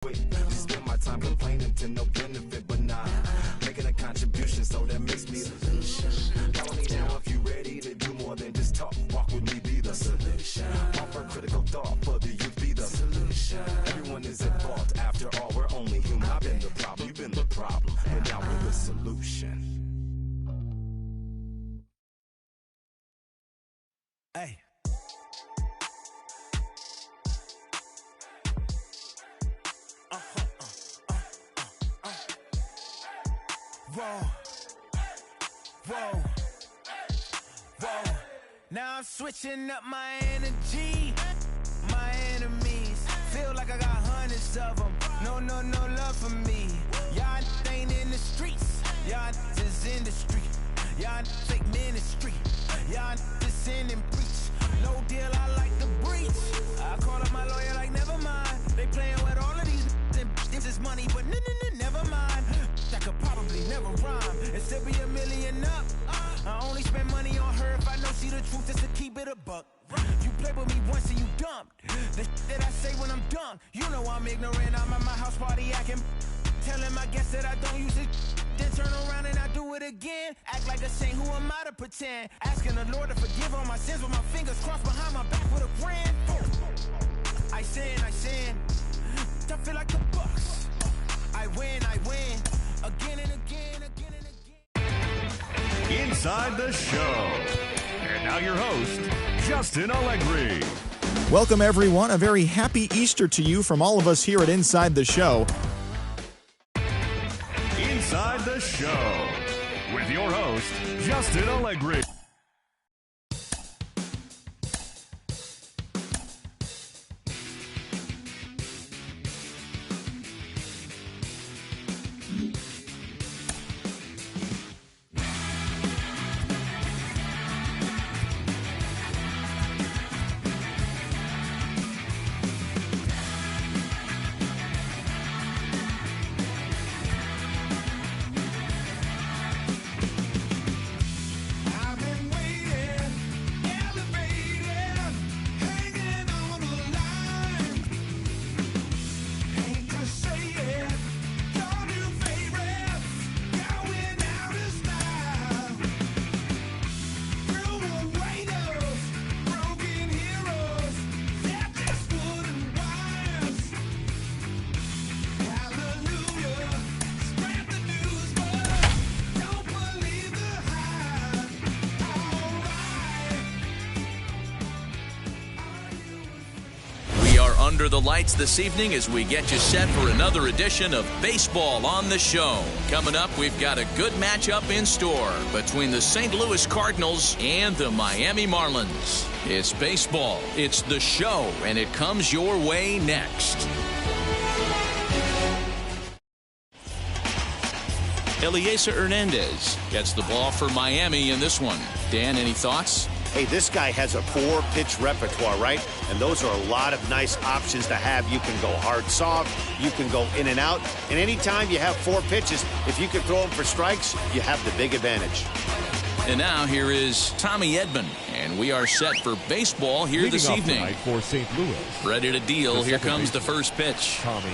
Spend my time complaining to no benefit, but nah, making a contribution, so that makes me a solution. Follow me now if you ready to do more than just talk. Walk with me, be the solution. Offer critical thought for the youth, be the solution. Everyone is at fault. After all, we're only human. I've been the problem, you've been the problem, but now we're the solution. Hey. Whoa, whoa, whoa. Now I'm switching up my energy. My enemies feel like I got hundreds of them. No love for me. Y'all ain't in the streets. Y'all is in the street. Y'all fake ministry. Y'all just in and preach. No deal, I like the breach. I call up my lawyer like, never mind. They playing with all of these. This is money, but never mind. I could probably never rhyme and still be a million up. I only spend money on her if I know she the truth, just to keep it a buck. You play with me once and you dumped. The that I say when I'm done, you know I'm ignorant. I'm at my house party acting, telling my guests that I don't use it. Then turn around and I do it again. Act like a saint, who am I to pretend? Asking the Lord to forgive all my sins with my fingers crossed behind my back with a grand. I sin. I feel like the Bucks. I win. Again and again. Inside the show. And now your host, Justin Allegri. Welcome, everyone. A very happy Easter to you from all of us here at Inside the Show. Inside the Show with your host, Justin Allegri. Under the lights this evening as we get you set for another edition of Baseball on the Show. Coming up, we've got a good matchup in store between the St. Louis Cardinals and the Miami Marlins. It's baseball, it's the show, and it comes your way next. Eliezer Hernandez gets the ball for Miami in this one. Dan, any thoughts? Hey, this guy has a 4-pitch repertoire, right? And those are a lot of nice options to have. You can go hard, soft. You can go in and out. And anytime you have 4 pitches, if you can throw them for strikes, you have the big advantage. And now here is Tommy Edman, and we are set for baseball here this evening. For St. Louis. Ready to deal. Here comes the first pitch. Tommy.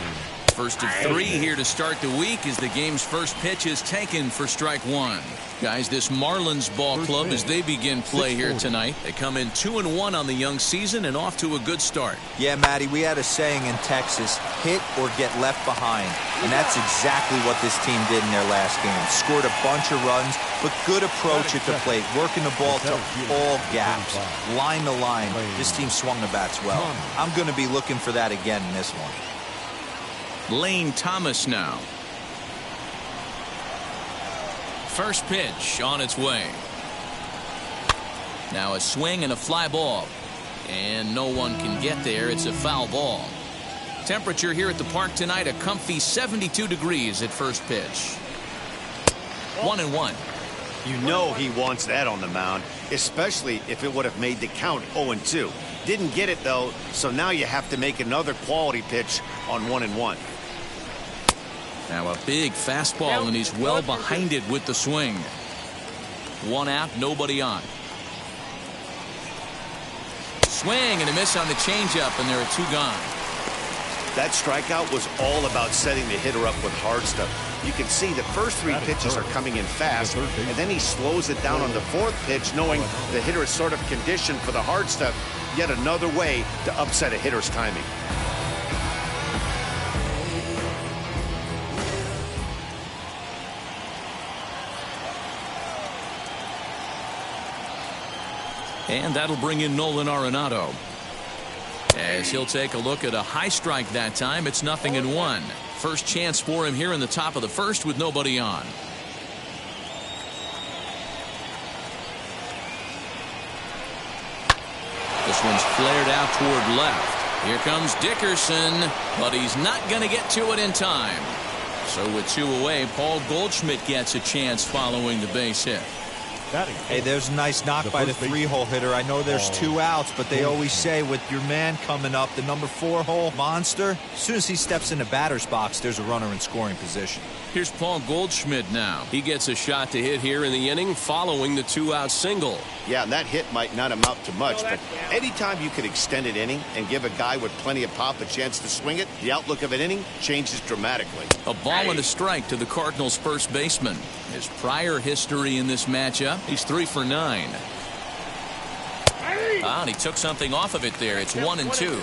First of 3 here to start the week as the game's first pitch is taken for strike 1. Guys, this Marlins ball club, as they begin play here tonight, they come in 2-1 on the young season and off to a good start. Yeah, Matty, we had a saying in Texas, hit or get left behind. And that's exactly what this team did in their last game. Scored a bunch of runs, but good approach at the plate, working the ball to all gaps, line to line. This team swung the bats well. I'm going to be looking for that again in this one. Lane Thomas now. First pitch on its way. Now a swing and a fly ball. And no one can get there. It's a foul ball. Temperature here at the park tonight, a comfy 72 degrees at first pitch. 1-1. You know he wants that on the mound, especially if it would have made the count 0-2. Didn't get it, though, so now you have to make another quality pitch on 1-1. Now a big fastball, and he's well behind it with the swing. 1 out, nobody on. Swing and a miss on the changeup, and there are 2 gone. That strikeout was all about setting the hitter up with hard stuff. You can see the first 3 pitches are coming in fast, and then he slows it down on the 4th pitch, knowing the hitter is sort of conditioned for the hard stuff. Yet another way to upset a hitter's timing. And that'll bring in Nolan Arenado. As he'll take a look at a high strike that time, it's 0-1. First chance for him here in the top of the first with nobody on. This one's flared out toward left. Here comes Dickerson, but he's not going to get to it in time. So with 2 away, Paul Goldschmidt gets a chance following the base hit. Hey, there's a nice knock by the 3-hole hitter. I know there's 2 outs, but they always say with your man coming up, the number 4-hole monster, as soon as he steps in the batter's box, there's a runner in scoring position. Here's Paul Goldschmidt now. He gets a shot to hit here in the inning following the 2-out single. Yeah, and that hit might not amount to much, but anytime you can extend an inning and give a guy with plenty of pop a chance to swing it, the outlook of an inning changes dramatically. A ball and a strike to the Cardinals' first baseman. His prior history in this matchup, he's 3 for 9. And he took something off of it there. It's 1-2.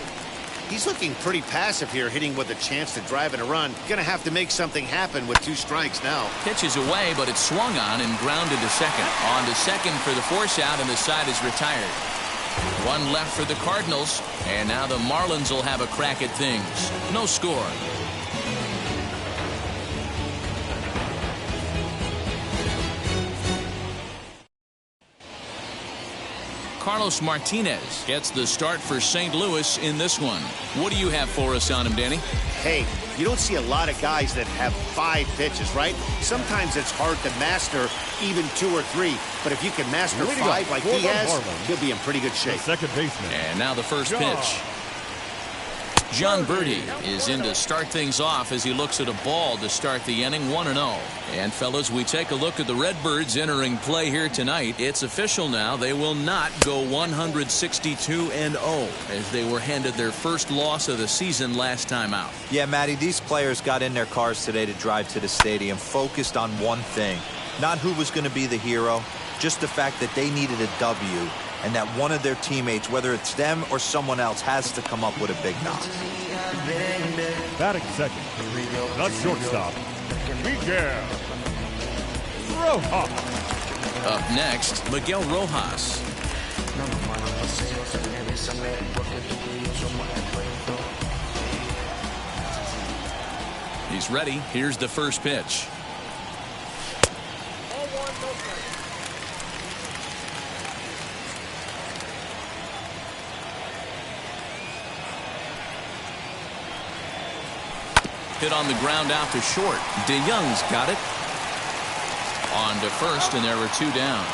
He's looking pretty passive here, hitting with a chance to drive in a run. Gonna have to make something happen with 2 strikes now. Pitch is away, but it's swung on and grounded to second. On to second for the force out, and the side is retired. 1 left for the Cardinals, and now the Marlins will have a crack at things. No score. Carlos Martinez gets the start for St. Louis in this one. What do you have for us on him, Danny? Hey, you don't see a lot of guys that have 5 pitches, right? Sometimes it's hard to master even 2 or 3, but if you can master 5 like he has, he'll be in pretty good shape. Second baseman. And now the first pitch. John Birdie is in to start things off as he looks at a ball to start the inning, 1-0. And fellas, we take a look at the Redbirds entering play here tonight. It's official now. They will not go 162-0 as they were handed their first loss of the season last time out. Yeah, Matty, these players got in their cars today to drive to the stadium focused on one thing. Not who was going to be the hero, just the fact that they needed a W. And that one of their teammates, whether it's them or someone else, has to come up with a big knock. Batting second, the shortstop, Miguel Rojas. Up next, Miguel Rojas. He's ready. Here's the first pitch. Hit on the ground out to short. DeYoung's got it. On to first, and there were 2 down.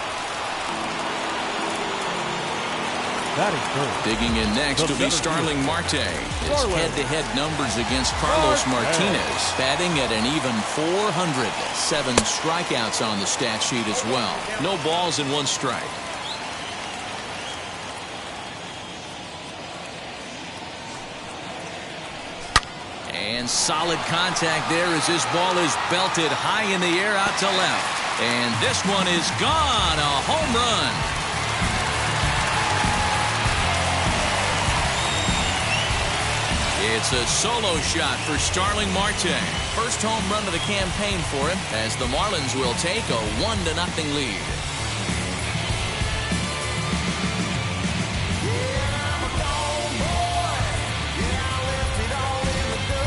Digging in next will be Starling Marte. His head-to-head numbers against Carlos Martinez, batting at an even 400. 7 strikeouts on the stat sheet as well. No balls and 1 strike. And solid contact there as this ball is belted high in the air out to left. And this one is gone. A home run. It's a solo shot for Starling Marte. First home run of the campaign for him as the Marlins will take a 1-0 lead.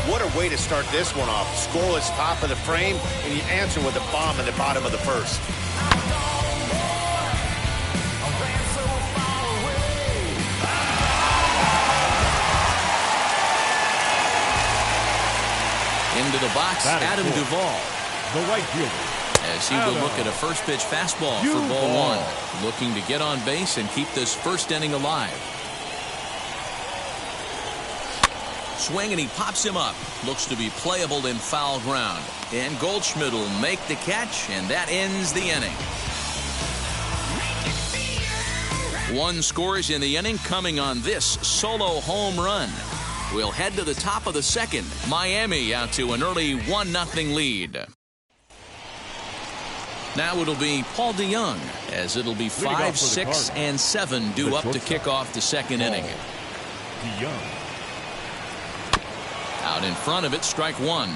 What a way to start this one off. Scoreless top of the frame, and you answer with a bomb in the bottom of the first. Into the box, Adam Duvall. The right fielder. As he will look at a first pitch fastball for ball 1. Looking to get on base and keep this first inning alive. Swing, and he pops him up. Looks to be playable in foul ground. And Goldschmidt will make the catch, and that ends the inning. 1 scores in the inning coming on this solo home run. We'll head to the top of the second. Miami out to an early 1-0 lead. Now it'll be Paul DeYoung, as it'll be 5, 6, and 7 due up to kick off the second inning. DeYoung. Out in front of it, strike one.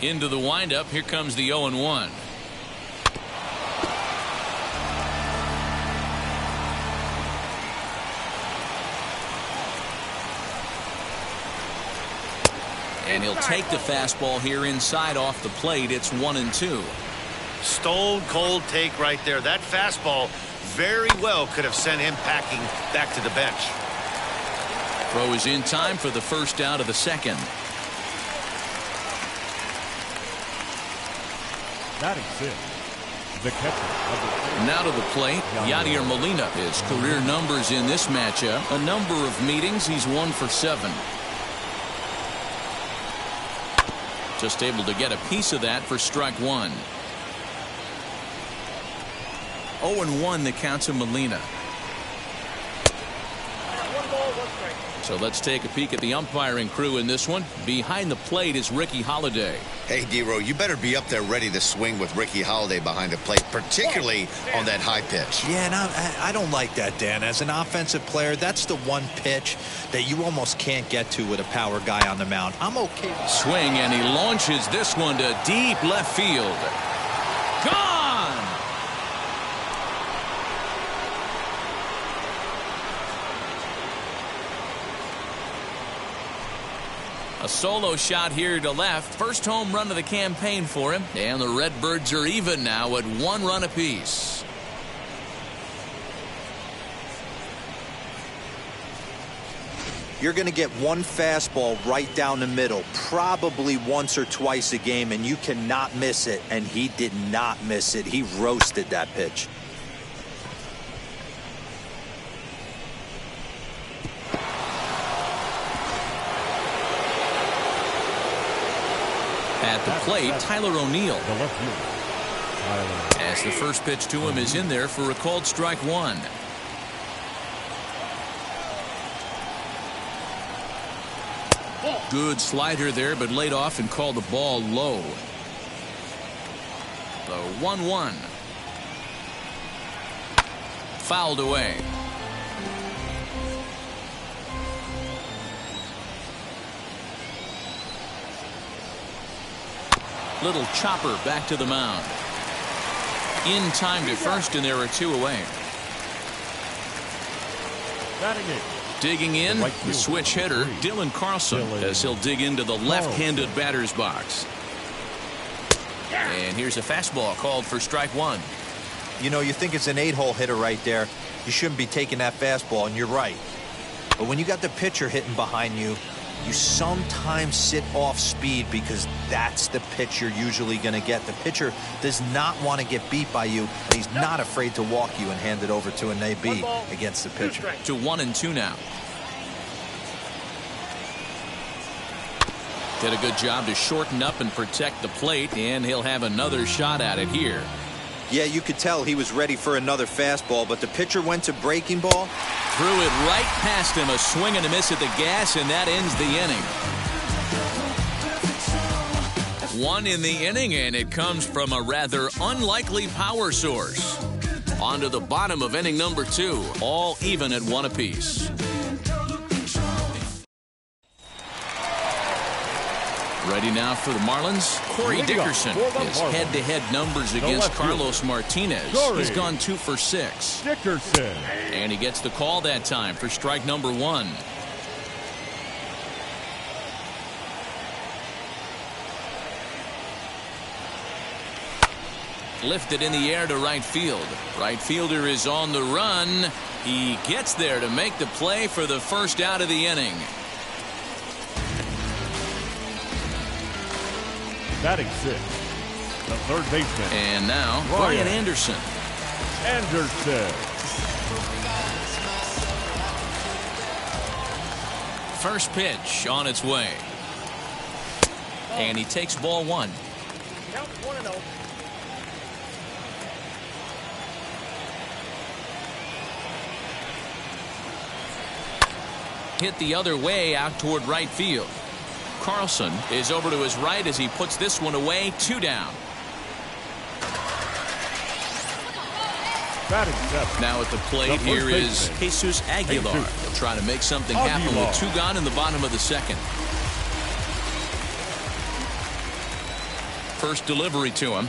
Into the windup, here comes the 0-1. And he'll take the fastball here inside off the plate. It's 1-2. Stone cold take right there. That fastball very well could have sent him packing back to the bench. Throw is in time for the first out of the second. Batting fifth, the catcher. Now to the plate, Yadier Molina. His career numbers in this matchup, a number of meetings, he's 1 for 7. Just able to get a piece of that for strike one. 0-1 the count to Molina. So let's take a peek at the umpiring crew in this one. Behind the plate is Ricky Holiday. Hey, D-Row, you better be up there ready to swing with Ricky Holiday behind the plate, particularly on that high pitch. Yeah, and I don't like that, Dan. As an offensive player, that's the one pitch that you almost can't get to with a power guy on the mound. I'm okay with swing, and he launches this one to deep left field. Gone! A solo shot here to left. First home run of the campaign for him. And the Redbirds are even now at 1 run apiece. You're going to get one fastball right down the middle, probably once or twice a game, and you cannot miss it. And he did not miss it. He roasted that pitch. At the plate, Tyler O'Neill. As the first pitch to him is in there for a called strike one. Good slider there, but laid off and called the ball low. The 1-1. Fouled away. Little chopper back to the mound. In time to first, and there are 2 away. Digging in, the switch hitter, Dylan Carlson, as he'll dig into the left-handed batter's box. And here's a fastball called for strike one. You know, you think it's an 8-hole hitter right there. You shouldn't be taking that fastball, and you're right. But when you got the pitcher hitting behind you, you sometimes sit off speed because that's the pitch you're usually going to get. The pitcher does not want to get beat by you, and he's not afraid to walk you and hand it over to an AB against the pitcher. To 1-2 now. Did a good job to shorten up and protect the plate, and he'll have another shot at it here. Yeah, you could tell he was ready for another fastball, but the pitcher went to breaking ball. Threw it right past him, a swing and a miss at the gas, and that ends the inning. 1 in the inning, and it comes from a rather unlikely power source. On to the bottom of inning number 2, all even at 1 apiece. Ready now for the Marlins. Corey Dickerson. His head-to-head numbers against Carlos Martinez. He's gone 2 for 6. Dickerson. And he gets the call that time for strike number 1. Lifted in the air to right field. Right fielder is on the run. He gets there to make the play for the first out of the inning. Batting 6, the third baseman. And now, Brian Anderson. First pitch on its way. And he takes ball 1. Count 1-0. Hit the other way out toward right field. Carlson is over to his right as he puts this one away. 2 down. Now at the plate here is Jesus Aguilar. He'll try to make something happen with 2 gone in the bottom of the second. First delivery to him.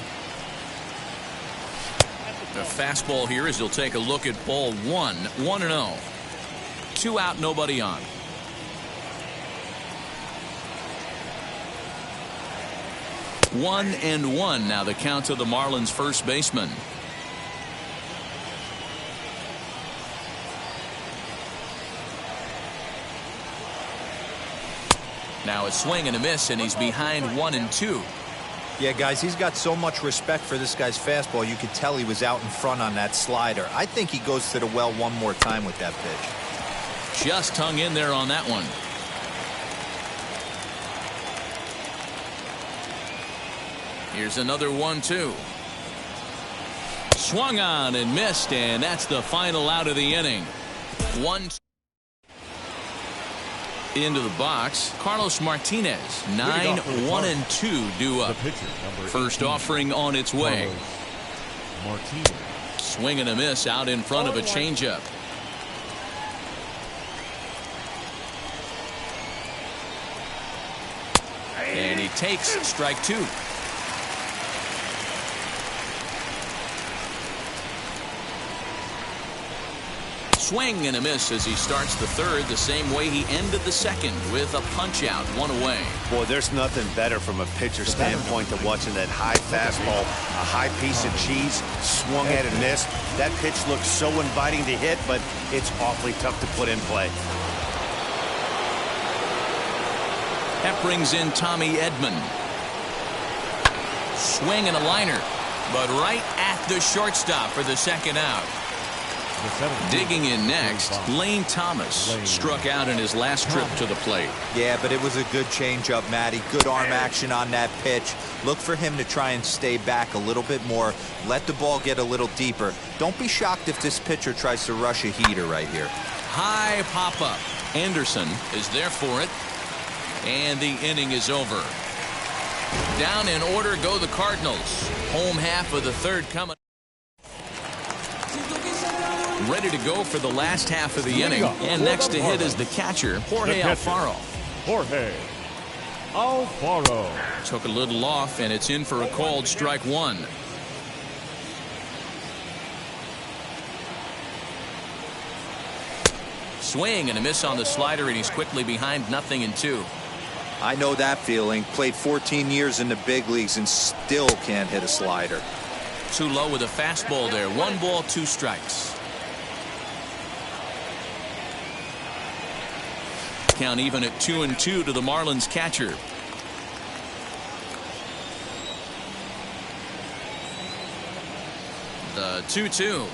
The fastball here as he'll take a look at ball 1. 1-0. 2 out, nobody on. One and one now the count to the Marlins first baseman. Now a swing and a miss, and he's behind 1-2. Yeah, guys, he's got so much respect for this guy's fastball. You could tell he was out in front on that slider. I think he goes to the well one more time with that pitch. Just hung in there on that one. Here's another 1-2. Swung on and missed, and that's the final out of the inning. 1 into the box. Carlos Martinez, 9-1-2 due up. First offering on its way. Swing and a miss out in front of a changeup. And he takes strike 2. Swing and a miss as he starts the third the same way he ended the second, with a punch out, 1 away. Boy, there's nothing better from a pitcher standpoint than watching that high fastball, a high piece of cheese, swung at and missed. That pitch looks so inviting to hit, but it's awfully tough to put in play. That brings in Tommy Edman. Swing and a liner, but right at the shortstop for the second out. Digging in next, Lane Thomas struck out in his last trip to the plate. Yeah, but it was a good changeup, Matty. Good arm action on that pitch. Look for him to try and stay back a little bit more. Let the ball get a little deeper. Don't be shocked if this pitcher tries to rush a heater right here. High pop-up. Anderson is there for it. And the inning is over. Down in order go the Cardinals. Home half of the third coming. Ready to go for the last half of the inning. And next to hit is the catcher, Jorge Alfaro. Took a little off, and it's in for a called strike 1. Swing and a miss on the slider, and he's quickly behind 0-2. I know that feeling. Played 14 years in the big leagues and still can't hit a slider. Too low with a fastball there. 1 ball, 2 strikes. Count even at 2-2 to the Marlins catcher. The 2-2.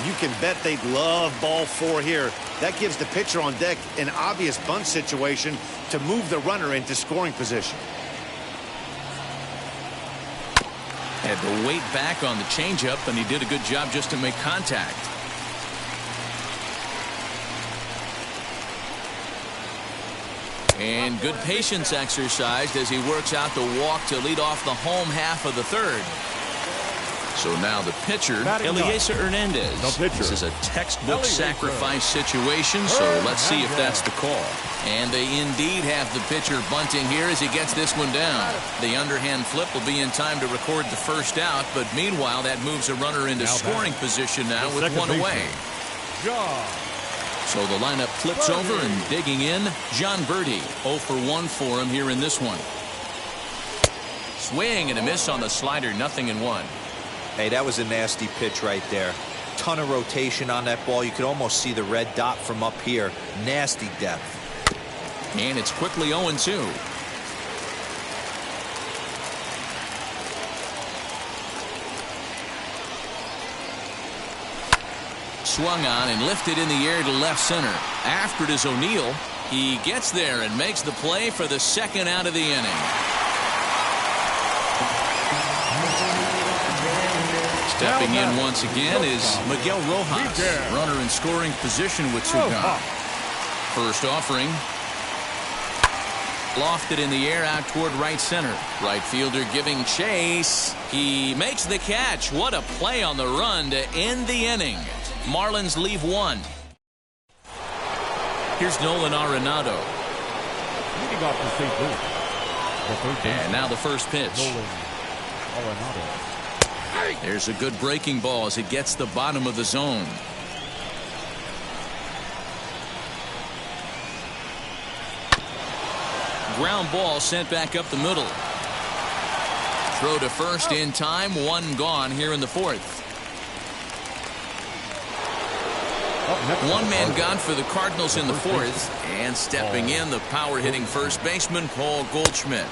You can bet they'd love ball 4 here. That gives the pitcher on deck an obvious bunt situation to move the runner into scoring position. Had to wait back on the changeup, and he did a good job just to make contact. And good patience exercised as he works out the walk to lead off the home half of the third. So now the pitcher, Eliezer Hernandez. This is a textbook sacrifice situation, so let's see if that's the call. And they indeed have the pitcher bunting here as he gets this one down. The underhand flip will be in time to record the first out, but meanwhile that moves a runner into scoring position now with 1 away. So the lineup flips over, and digging in, John Birdie. 0 for 1 for him here in this one. Swing and a miss on the slider, 0-1. Hey, that was a nasty pitch right there. Ton of rotation on that ball. You could almost see the red dot from up here. Nasty depth. And it's quickly 0-2. Swung on and lifted in the air to left center. After it is O'Neill. He gets there and makes the play for the second out of the inning. Stepping in once again is Miguel Rojas, runner in scoring position with 2 gone. First offering. Lofted in the air out toward right center. Right fielder giving chase. He makes the catch. What a play on the run to end the inning. Marlins leave 1. Here's Nolan Arenado. Leading off the St. Louis. And now the first pitch. Nolan Arenado. There's a good breaking ball as it gets the bottom of the zone. Ground ball sent back up the middle. Throw to first in time. 1 gone here in the 4th. 1 man gone for the Cardinals in the 4th. And stepping in, the power-hitting first baseman, Paul Goldschmidt.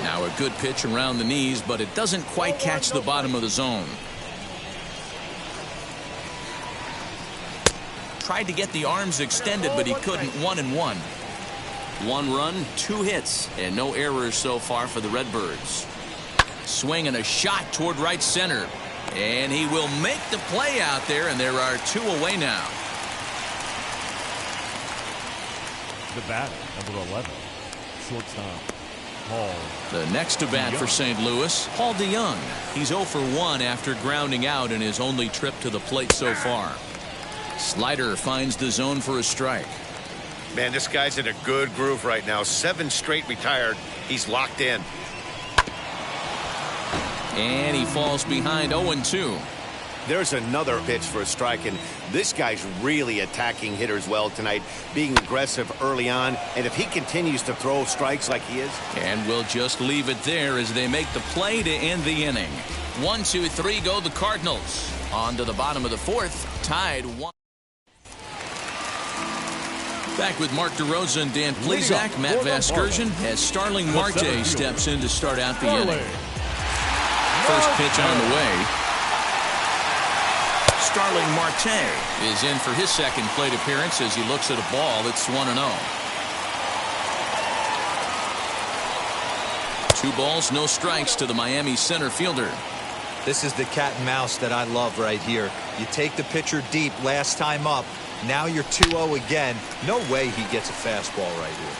Now a good pitch around the knees, but it doesn't quite catch the bottom of the zone. Tried to get the arms extended, but he couldn't. 1-1. 1 run, 2 hits, and no errors so far for the Redbirds. Swing and a shot toward right center. And he will make the play out there, and there are 2 away now. The bat, number 11, shortstop, Paul. The next to bat for St. Louis, Paul DeYoung. He's 0 for 1 after grounding out in his only trip to the plate so far. Slider finds the zone for a strike. Man, this guy's in a good groove right now. 7 straight retired. He's locked in. And he falls behind 0-2. There's another pitch for a strike, and this guy's really attacking hitters well tonight, being aggressive early on, and if he continues to throw strikes like he is. And we'll just leave it there as they make the play to end the inning. 1, 2, 3 go the Cardinals. On to the bottom of the 4th, tied 1. Back with Mark DeRosa and Dan Plesac. Matt Vasgersian as Starling Marte steps in to start out the inning. First pitch on the way. Starling Marte is in for his second plate appearance as he looks at a ball. It's 1-0. 2 balls, no strikes to the Miami center fielder. This is the cat and mouse that I love right here. You take the pitcher deep last time up. Now you're 2-0 again. No way he gets a fastball right here.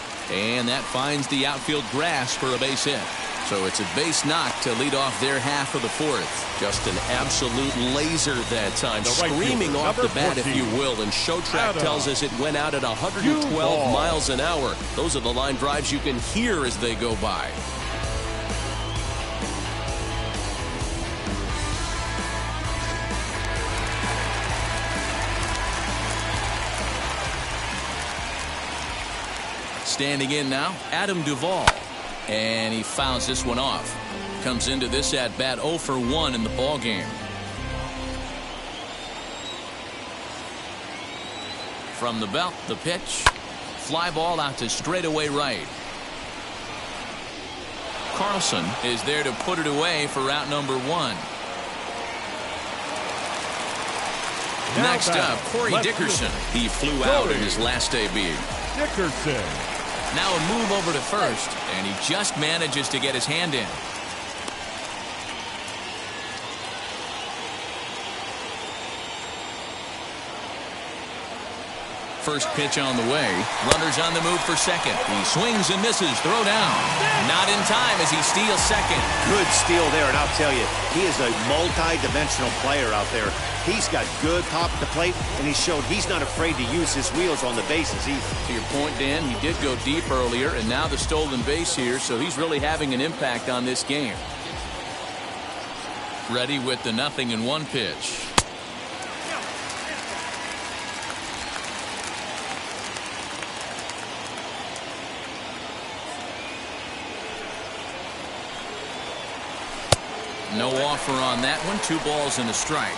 And that finds the outfield grass for a base hit. So it's a base knock to lead off their half of the 4th. Just an absolute laser that time. Screaming off the bat, if you will. And Showtrack tells us it went out at 112 miles an hour. Those are the line drives you can hear as they go by. Standing in now, Adam Duvall. And he fouls this one off. Comes into this at bat 0 for 1 in the ball game. From the belt, the pitch. Fly ball out to straightaway right. Carlson is there to put it away for out number 1. Next up, Corey Dickerson. He flew out in his last AB. Dickerson. Now a move over to first, and he just manages to get his hand in. First pitch on the way. Runners on the move for second. He swings and misses. Throw down. Not in time as he steals second. Good steal there, and I'll tell you, he is a multi-dimensional player out there. He's got good pop at the plate, and he showed he's not afraid to use his wheels on the bases either. To your point, Dan, he did go deep earlier, and now the stolen base here, so he's really having an impact on this game. Ready with the 0-1 pitch. No offer on that one. 2 balls and a strike.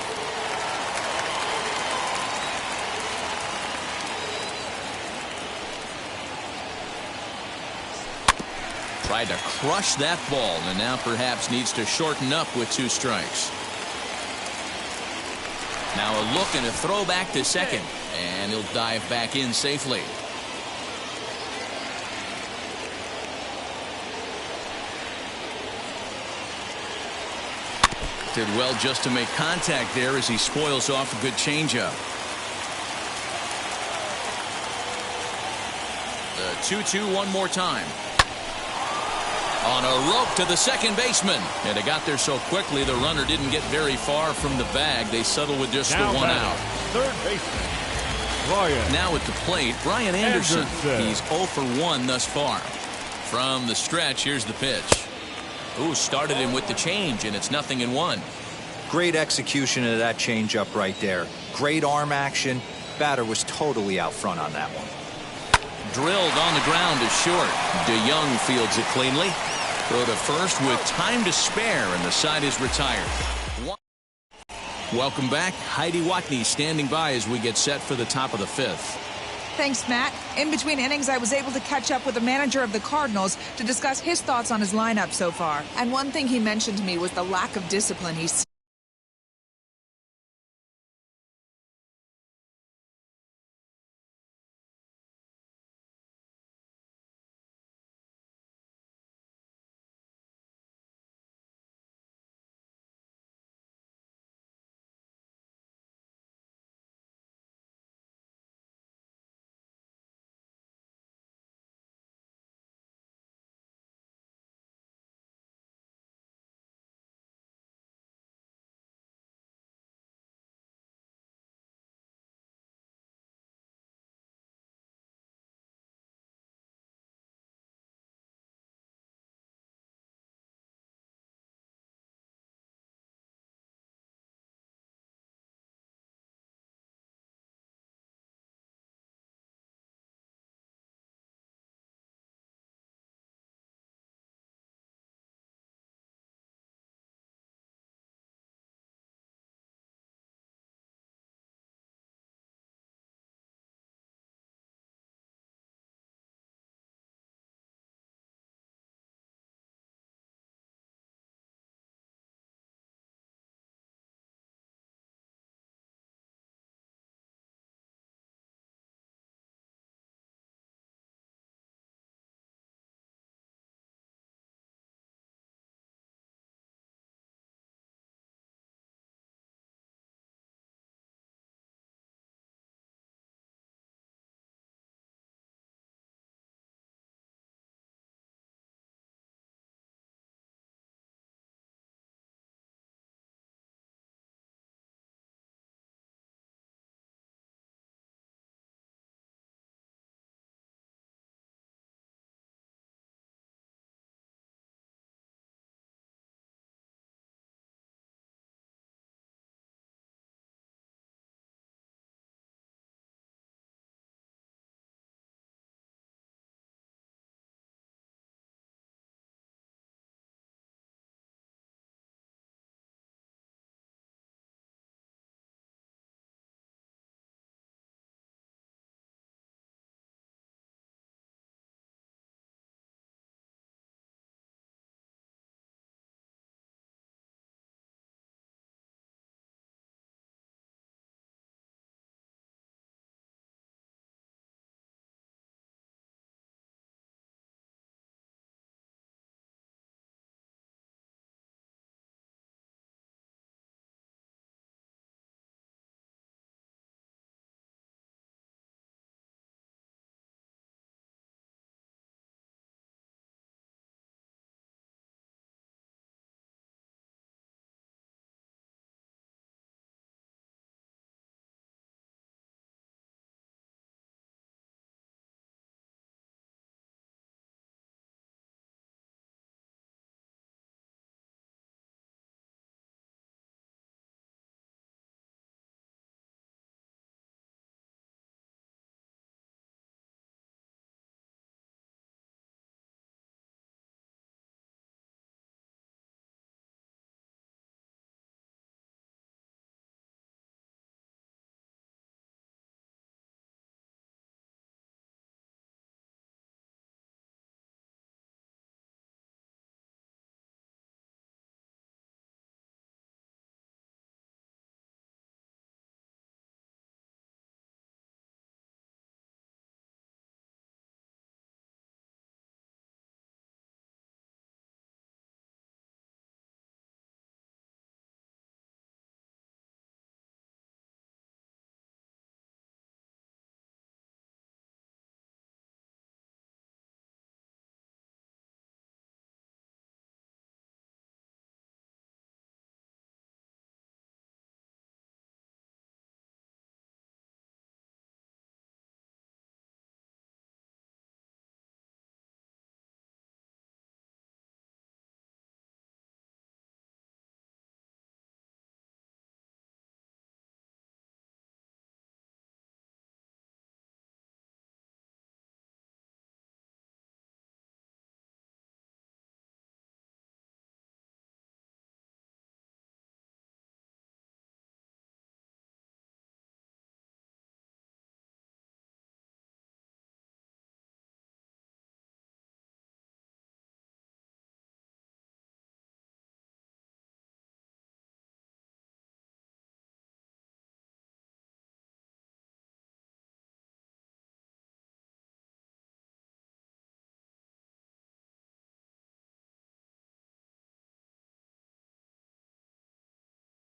Tried to crush that ball and now perhaps needs to shorten up with 2 strikes. Now a look and a throw back to second, and he'll dive back in safely. Did well just to make contact there as he spoils off a good changeup. The 2-2 one more time. On a rope to the second baseman. And it got there so quickly the runner didn't get very far from the bag. They settle with just Now the 1 out. Third baseman, Brian. Now at the plate, Brian Anderson. He's 0 for 1 thus far. From the stretch, here's the pitch. Ooh, started him with the change, and it's 0-1. Great execution of that changeup right there. Great arm action. Batter was totally out front on that one. Drilled on the ground to short. DeYoung fields it cleanly. Throw to first with time to spare, and the side is retired. Welcome back. Heidi Watney standing by as we get set for the top of the 5th. Thanks, Matt. In between innings, I was able to catch up with the manager of the Cardinals to discuss his thoughts on his lineup so far. And one thing he mentioned to me was the lack of discipline he's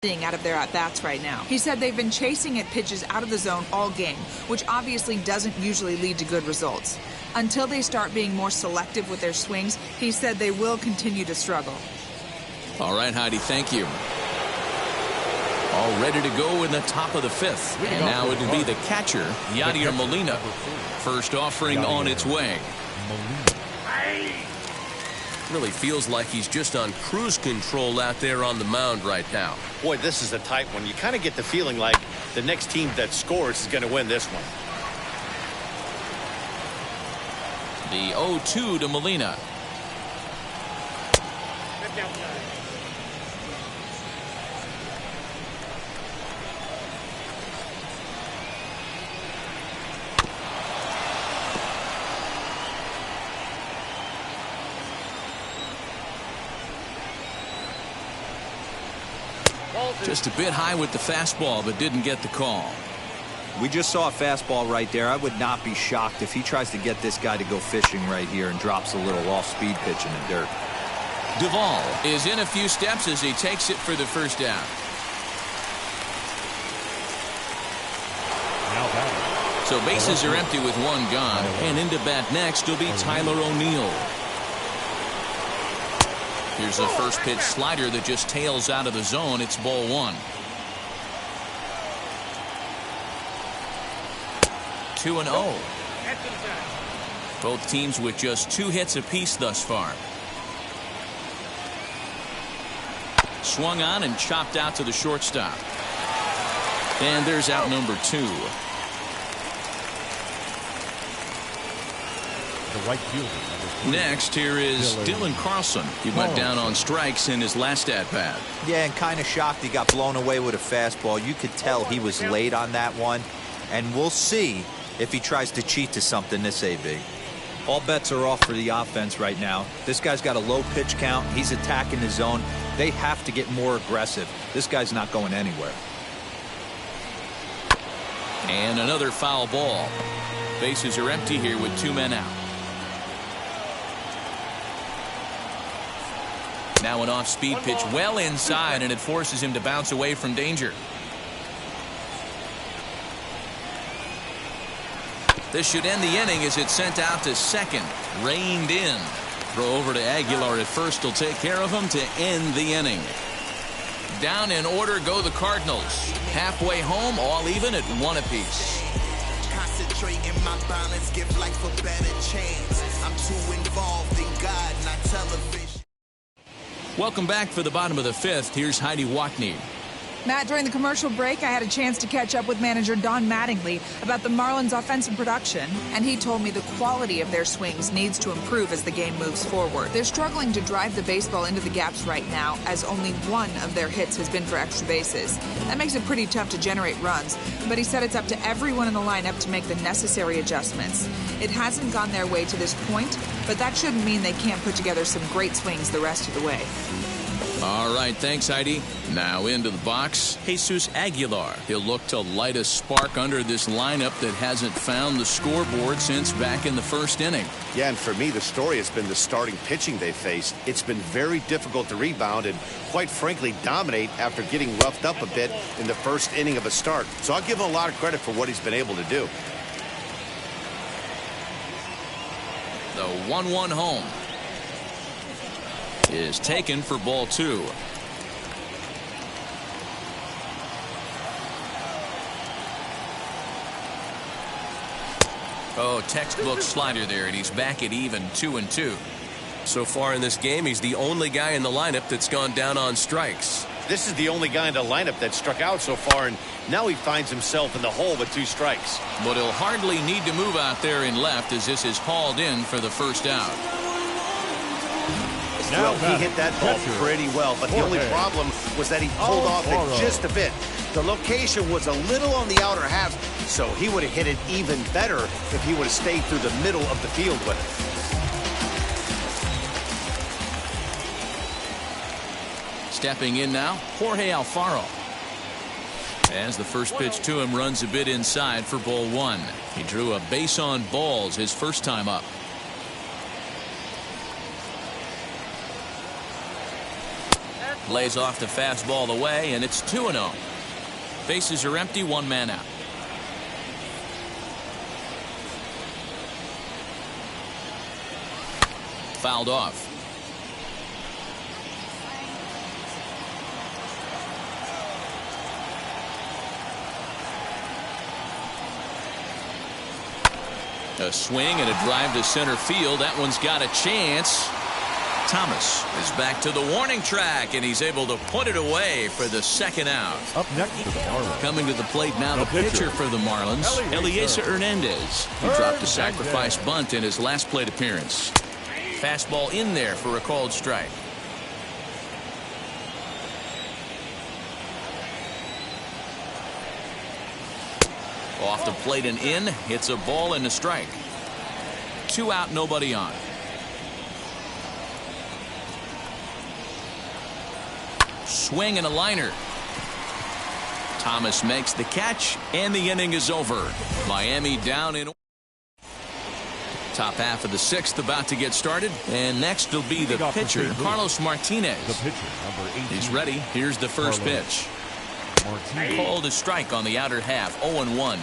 seeing out of their at-bats right now. He said they've been chasing at pitches out of the zone all game, which obviously doesn't usually lead to good results. Until they start being more selective with their swings, he said they will continue to struggle. All right, Heidi, thank you. All ready to go in the top of the fifth. And now it will be the catcher, Yadier Molina. First offering on its way. Really feels like he's just on cruise control out there on the mound right now. Boy, this is a tight one. You kind of get the feeling like the next team that scores is going to win this one. The 0-2 to Molina. Just a bit high with the fastball, but didn't get the call. We just saw a fastball right there. I would not be shocked if he tries to get this guy to go fishing right here and drops a little off-speed pitch in the dirt. Duvall is in a few steps as he takes it for the first down. So bases are empty with one gone, and into bat next will be Tyler O'Neill. Here's a first pitch slider that just tails out of the zone. It's ball one. 2-0. Both teams with just 2 hits apiece thus far. Swung on and chopped out to the shortstop. And there's out number 2. The right fielder. Next, here is Dylan Carlson. He went down on strikes in his last at-bat. Yeah, and kind of shocked he got blown away with a fastball. You could tell he was late on that one. And we'll see if he tries to cheat to something this AB. All bets are off for the offense right now. This guy's got a low pitch count. He's attacking the zone. They have to get more aggressive. This guy's not going anywhere. And another foul ball. Bases are empty here with 2 men out. Now an off-speed pitch well inside, and it forces him to bounce away from danger. This should end the inning as it's sent out to second. Reined in. Throw over to Aguilar at first will take care of him to end the inning. Down in order go the Cardinals. Halfway home, all even at 1 apiece. Concentrate in my balance, give life a better chance. I'm too involved in God, not television. Welcome back for the bottom of the 5th. Here's Heidi Watney. Matt, during the commercial break, I had a chance to catch up with manager Don Mattingly about the Marlins' offensive production, and he told me the quality of their swings needs to improve as the game moves forward. They're struggling to drive the baseball into the gaps right now, as only 1 of their hits has been for extra bases. That makes it pretty tough to generate runs, but he said it's up to everyone in the lineup to make the necessary adjustments. It hasn't gone their way to this point, but that shouldn't mean they can't put together some great swings the rest of the way. All right, thanks, Heidi. Now into the box, Jesus Aguilar. He'll look to light a spark under this lineup that hasn't found the scoreboard since back in the first inning. Yeah, and for me, the story has been the starting pitching they faced. It's been very difficult to rebound and, quite frankly, dominate after getting roughed up a bit in the first inning of a start. So I'll give him a lot of credit for what he's been able to do. The 1-1 home is taken for ball 2. Oh, textbook slider there, and he's back at even 2-2. So far in this game, he's the only guy in the lineup that's gone down on strikes. This is the only guy in the lineup that struck out so far, and now he finds himself in the hole with 2 strikes. But he'll hardly need to move out there in left as this is hauled in for the first out. Well, he hit that ball pretty well, but the only problem was that he pulled off it just a bit. The location was a little on the outer half, so he would have hit it even better if he would have stayed through the middle of the field with it. Stepping in now, Jorge Alfaro. As the first pitch to him runs a bit inside for ball 1. He drew a base on balls his first time up. Lays off the fastball away, and it's 2-0. Bases are empty, one man out. Fouled off. A swing and a drive to center field. That one's got a chance. Thomas is back to the warning track, and he's able to put it away for the second out. Up next for the Marlins. Coming to the plate now, the pitcher for the Marlins, Eliezer Hernandez. He dropped a sacrifice bunt in his last plate appearance. Fastball in there for a called strike. Off the plate and in. Hits a ball and a strike. 2 out, nobody on. Swing and a liner. Thomas makes the catch, and the inning is over. Miami down in. Top half of the 6th about to get started, and next will be the pitcher, Carlos Martinez. The pitcher, number 18. He's ready. Here's the first pitch. Called a strike on the outer half. 0-1.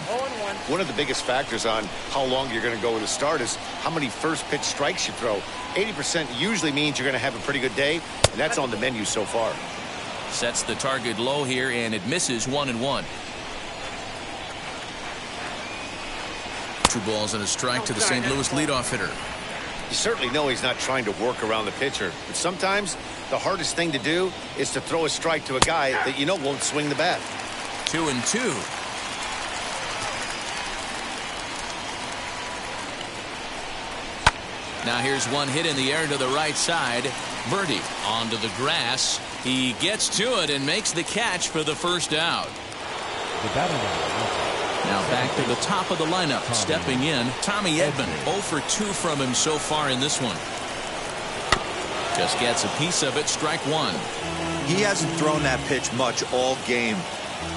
One of the biggest factors on how long you're going to go with a start is how many first pitch strikes you throw. 80% usually means you're going to have a pretty good day, and that's on the menu so far. Sets the target low here, and it misses. 1-1. 2 balls and a strike to the St. Louis leadoff hitter. You certainly know he's not trying to work around the pitcher, but sometimes the hardest thing to do is to throw a strike to a guy that you know won't swing the bat. 2-2. Now here's one hit in the air to the right side. Birdie onto the grass. He gets to it and makes the catch for the first out. Now back to the top of the lineup. Stepping in, Tommy Edman. 0 for 2 from him so far in this one. Just gets a piece of it. Strike 1. He hasn't thrown that pitch much all game.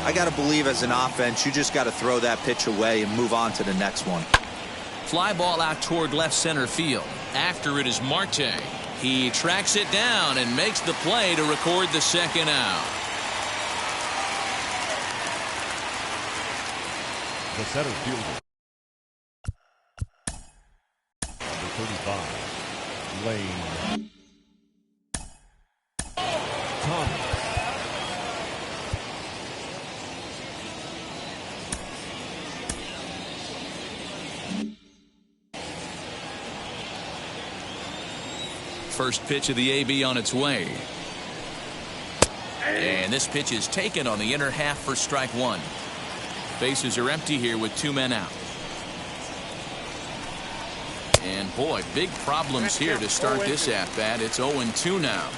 I got to believe as an offense, you just got to throw that pitch away and move on to the next one. Fly ball out toward left center field. After it is Marte. He tracks it down and makes the play to record the second out. The center fielder, number 35, Lane Thomas. First pitch of the AB on its way. And this pitch is taken on the inner half for strike 1. Bases are empty here with 2 men out. And boy, big problems here to start this at-bat. It's 0-2 now.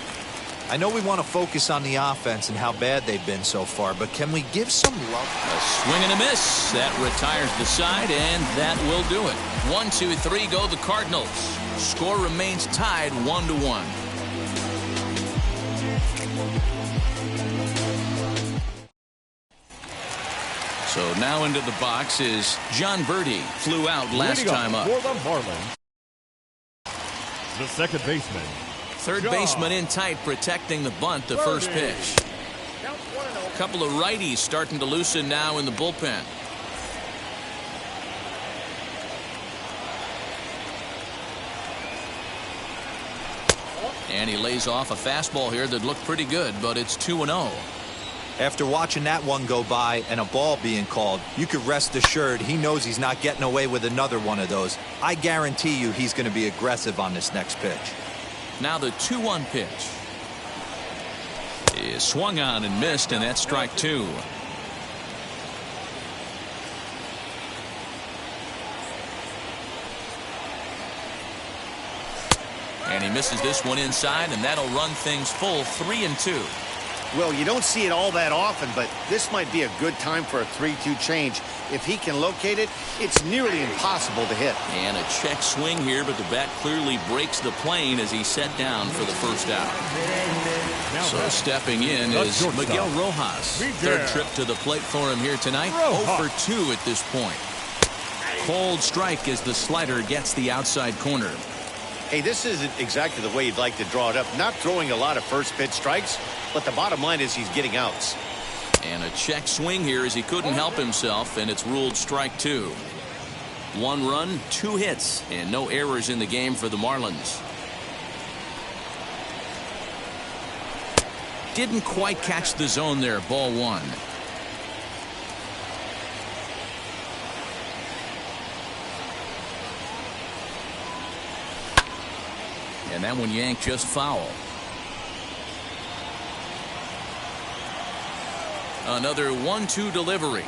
I know we want to focus on the offense and how bad they've been so far, but can we give some love? A swing and a miss. That retires the side, and that will do it. 1-2-3 go the Cardinals. Score remains tied 1-1. So now into the box is John Birdie. Flew out last time up. For the Marlins, the second baseman. Third baseman in tight, protecting the bunt. The first pitch. A couple of righties starting to loosen now in the bullpen. And he lays off a fastball here that looked pretty good, but it's 2-0. After watching that one go by and a ball being called, you could rest assured he knows he's not getting away with another one of those. I guarantee you he's going to be aggressive on this next pitch. Now the 2-1 pitch is swung on and missed, and that's strike 2. And he misses this one inside, and that'll run things full. 3-2. Well, you don't see it all that often, but this might be a good time for a 3-2 change. If he can locate it, it's nearly impossible to hit. And a check swing here, but the bat clearly breaks the plane as he's set down for the first out. So stepping in is Miguel Rojas. Third trip to the plate for him here tonight. 0 for 2 at this point. Cold strike as the slider gets the outside corner. Hey, this isn't exactly the way you'd like to draw it up. Not throwing a lot of first pitch strikes, but the bottom line is he's getting outs. And a check swing here as he couldn't help himself, and it's ruled strike 2. 1 run, 2 hits, and no errors in the game for the Marlins. Didn't quite catch the zone there, ball 1. And that one yanked just foul. Another 1-2 delivery.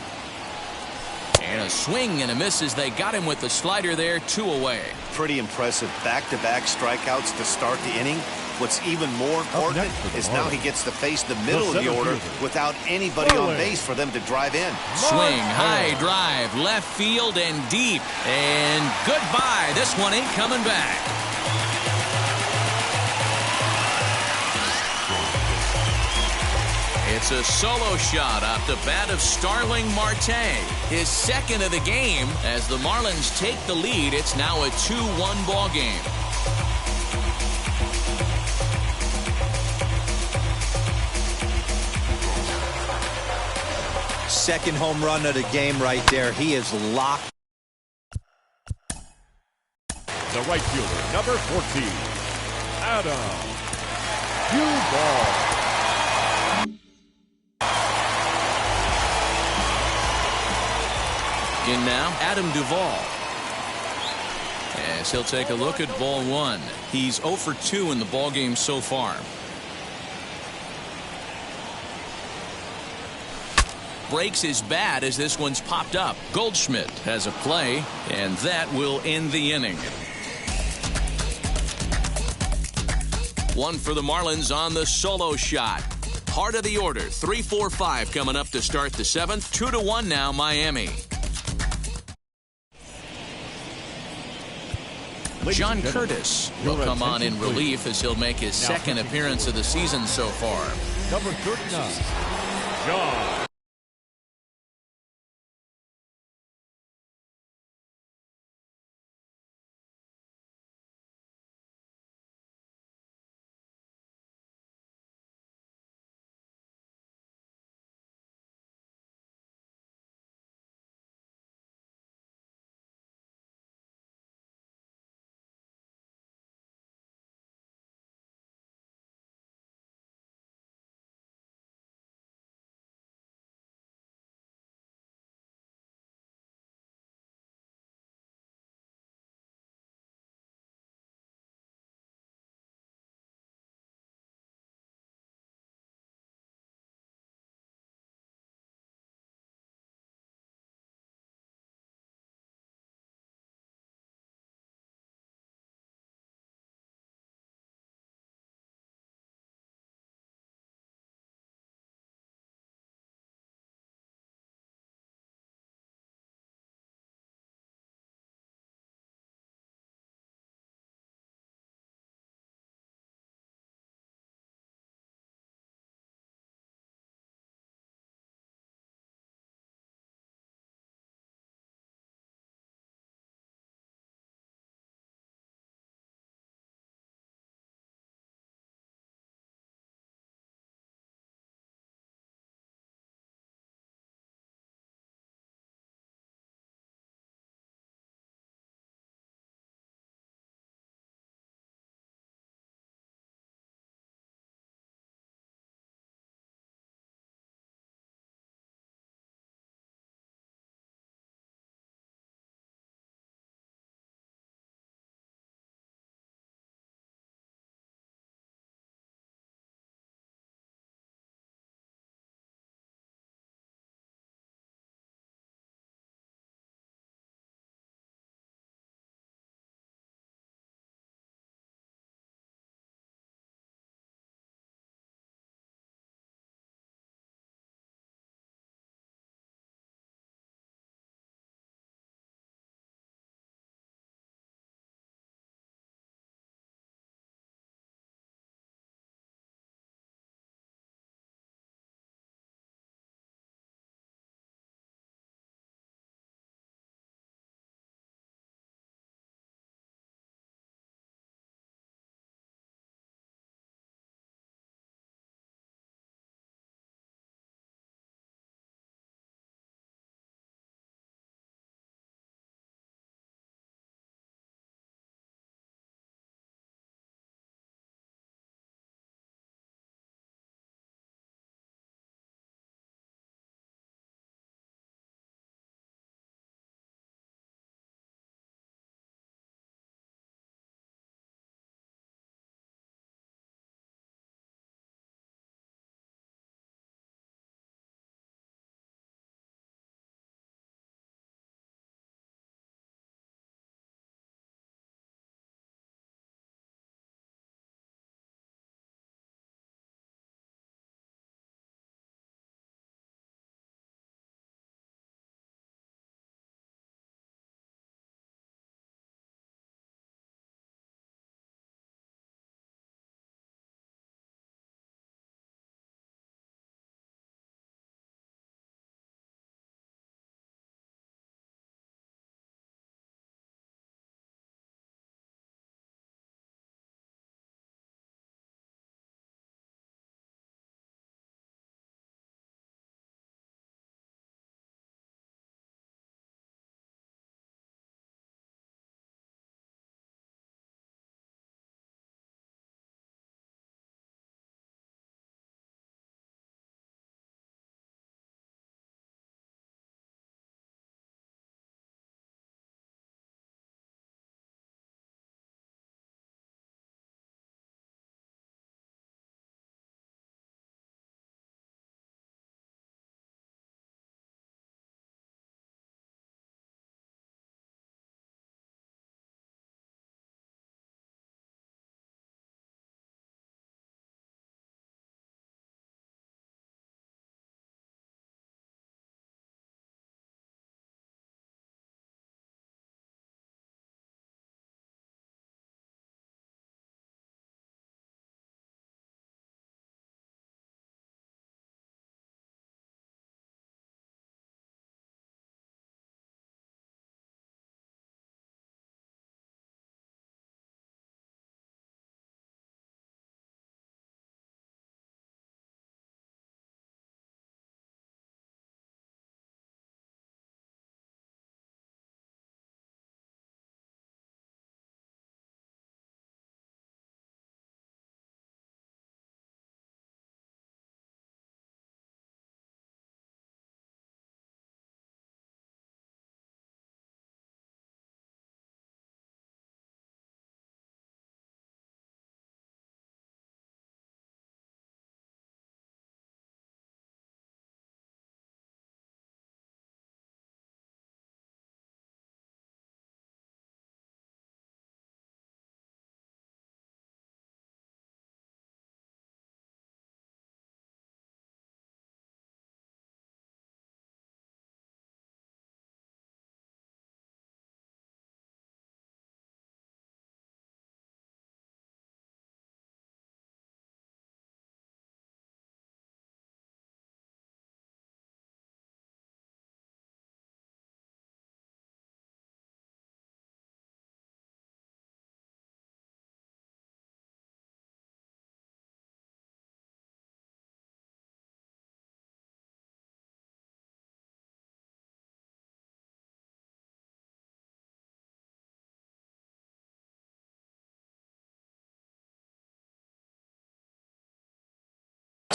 And a swing and a miss as they got him with the slider there, 2 away. Pretty impressive back-to-back strikeouts to start the inning. What's even more important is now he gets to face the middle of the order without anybody on base for them to drive in. Swing, high drive, left field and deep. And goodbye. This one ain't coming back. It's a solo shot off the bat of Starling Marte. His second of the game. As the Marlins take the lead, it's now a 2-1 ball game. Second home run of the game right there. He is locked. The right fielder, number 14, Adam Duvall. In now, Adam Duvall. As he'll take a look at ball 1. He's 0 for 2 in the ball game so far. Breaks his bat as this one's popped up. Goldschmidt has a play, and that will end the inning. 1 for the Marlins on the solo shot. Heart of the order, 3-4-5 coming up to start the 7th. 2-1 now, Miami. John Curtis will come on in relief as he'll make his second appearance of the season so far. Number 39, John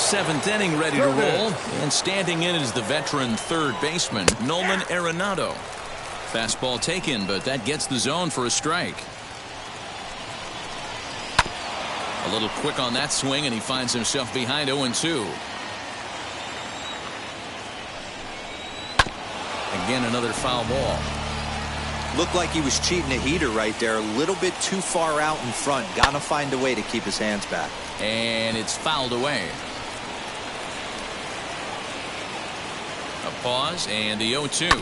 7th inning ready to roll. And standing in is the veteran third baseman, Nolan Arenado. Fastball taken, but that gets the zone for a strike. A little quick on that swing, and he finds himself behind 0-2. Again, another foul ball. Looked like he was cheating a heater right there. A little bit too far out in front. Got to find a way to keep his hands back. And it's fouled away. A pause, and the 0-2.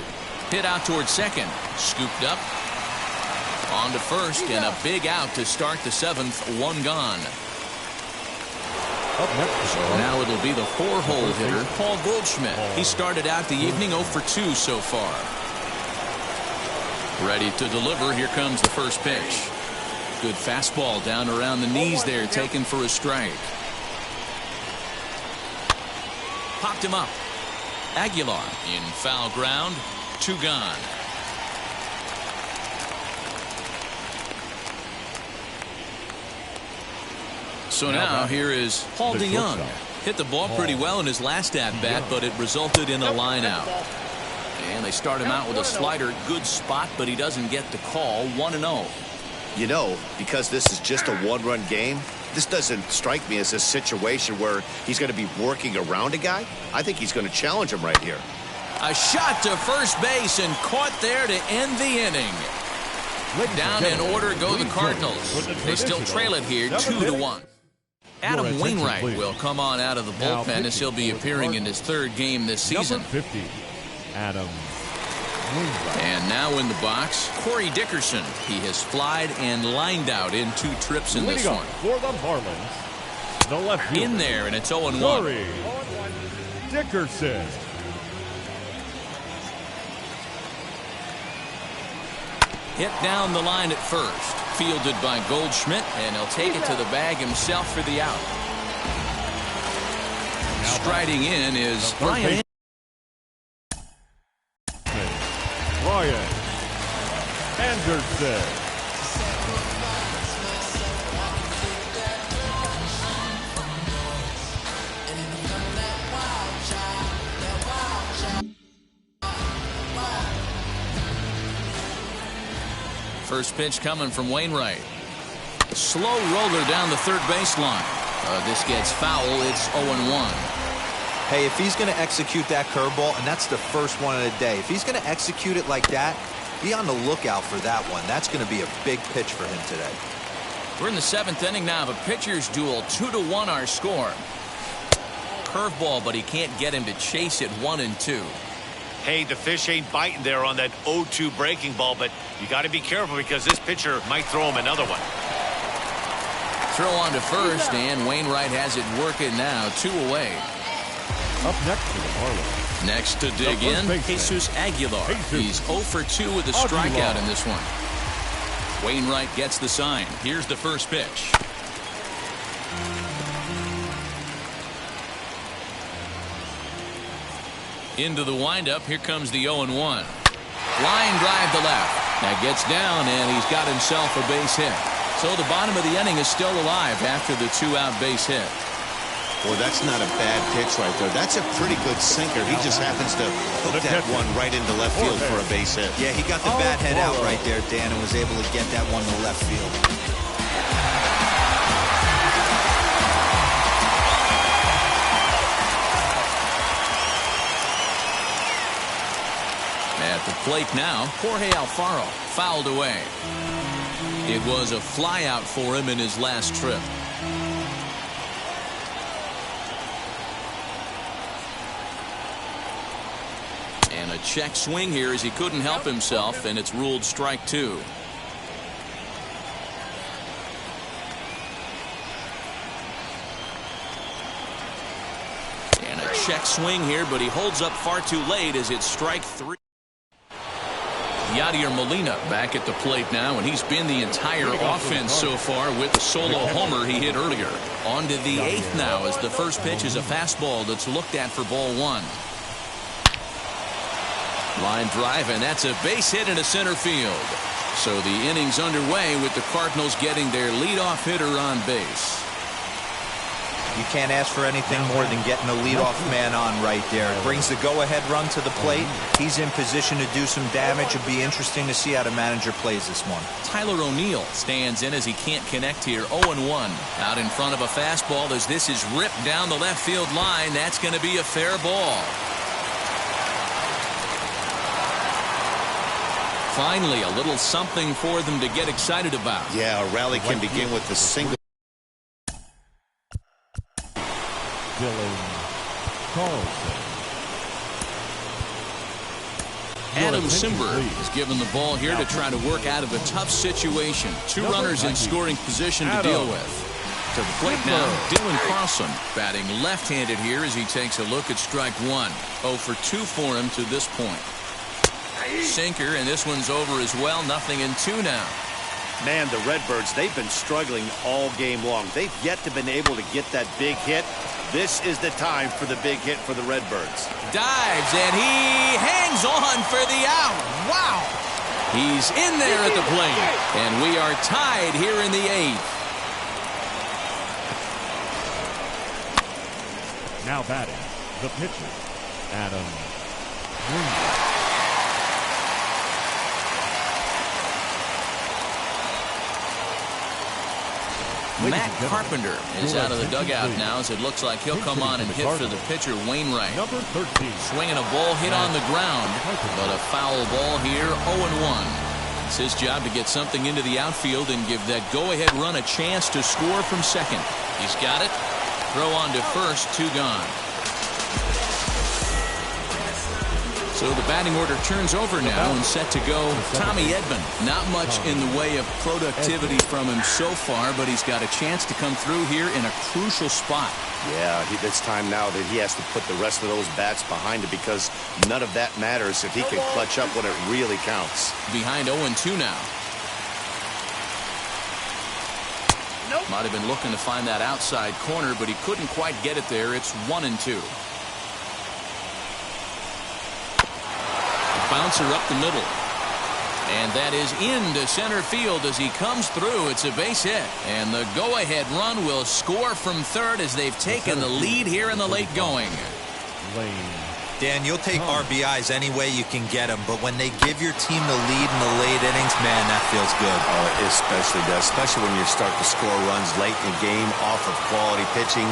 Hit out towards second. Scooped up. On to first, and a big out to start the 7th. One gone. So now it'll be the 4-hole hitter, Paul Goldschmidt. He started out the evening 0 for 2 so far. Ready to deliver. Here comes the first pitch. Good fastball down around the knees there, taken for a strike. Popped him up. Aguilar in foul ground. 2 gone. So now here is Paul DeYoung. Hit the ball pretty well in his last at-bat, but it resulted in a line out. And they start him out with a slider. Good spot, but he doesn't get the call. 1-0. You know, because this is just a one-run game, this doesn't strike me as a situation where he's going to be working around a guy. I think he's going to challenge him right here. A shot to first base and caught there to end the inning. Down in order go the Cardinals. They still trail it here 2-1. Adam Wainwright will come on out of the bullpen as he'll be appearing in his 3rd game this season. Number 50, Adam Wainwright. And now in the box, Corey Dickerson. He has flied and lined out in 2 trips in this one. For the Marlins, the left fielder, in there, and it's 0-1. Corey Dickerson. Hit down the line at first. Fielded by Goldschmidt, and he'll take it to the bag himself for the out. Striding in is Ryan Anderson. First pitch coming from Wainwright. Slow roller down the third baseline. This gets foul. It's 0-1. Hey, if he's going to execute that curveball, and that's the first one of the day, if he's going to execute it like that, be on the lookout for that one. That's going to be a big pitch for him today. We're in the 7th inning now of a pitcher's duel. 2-1 our score. Curveball, but he can't get him to chase it. 1-2. Hey, the fish ain't biting there on that 0-2 breaking ball, but you got to be careful because this pitcher might throw him another one. Throw on to first, and Wainwright has it working now. 2 away. Up next to the Marlins. Next to dig in, Jesus Aguilar. He's 0 for 2 with a strikeout in this one. Wainwright gets the sign. Here's the first pitch. Into the windup. Here comes the 0-1. Line drive to left. That gets down, and he's got himself a base hit. So the bottom of the inning is still alive after the 2-out base hit. Well, that's not a bad pitch right there. That's a pretty good sinker. He just happens to hook that one right into left field for a base hit. Yeah, he got the bat head out right there, Dan, and was able to get that one to left field. At the plate now, Jorge Alfaro fouled away. It was a flyout for him in his last trip. And a check swing here as he couldn't help himself, and it's ruled strike 2. And a check swing here, but he holds up far too late as it's strike 3. Yadier Molina back at the plate now, and he's been the entire offense so far with the solo homer he hit earlier. On to the 8th now as the first pitch is a fastball that's looked at for ball 1. Line drive, and that's a base hit into center field. So the inning's underway with the Cardinals getting their leadoff hitter on base. You can't ask for anything more than getting the leadoff man on right there. It brings the go-ahead run to the plate. He's in position to do some damage. It'll be interesting to see how the manager plays this one. Tyler O'Neill stands in as he can't connect here. 0-1. Out in front of a fastball as this is ripped down the left field line. That's going to be a fair ball. Finally, a little something for them to get excited about. Yeah, a rally can begin with the single. Dylan Carlson. Adam Simberg is given the ball here to try to work out of a tough situation. Two runners in scoring position to deal with. To the plate now, Dylan Carlson batting left-handed here as he takes a look at strike one. 0 for 2 for him to this point. Sinker, and this one's over as well. 0-2 now. Man, the Redbirds, they've been struggling all game long. They've yet to been able to get that big hit. This is the time for the big hit for the Redbirds. Dives, and he hangs on for the out. Wow! He's in there at the plate, and we are tied here in the 8th. Now batting, the pitcher, Adam Greenberg. Matt Carpenter is out of the dugout now as it looks like he'll come on and hit for the pitcher, Wainwright. Number 13. Swinging a ball hit on the ground, but a foul ball here, 0-1. It's his job to get something into the outfield and give that go-ahead run a chance to score from second. He's got it. Throw on to first, 2 gone. So the batting order turns over now and set to go Tommy Edman. Not much in the way of productivity from him so far, but he's got a chance to come through here in a crucial spot. Yeah, it's time now that he has to put the rest of those bats behind it because none of that matters if he can clutch up when it really counts. Behind 0-2 now. Might have been looking to find that outside corner, but he couldn't quite get it there. It's 1-2. Bouncer up the middle, and that is into center field as he comes through. It's a base hit, and the go-ahead run will score from third as they've taken the lead here in the late going. Dan, you'll take RBIs any way you can get them, but when they give your team the lead in the late innings, man, that feels good. Oh, it especially does, especially when you start to score runs late in the game off of quality pitching.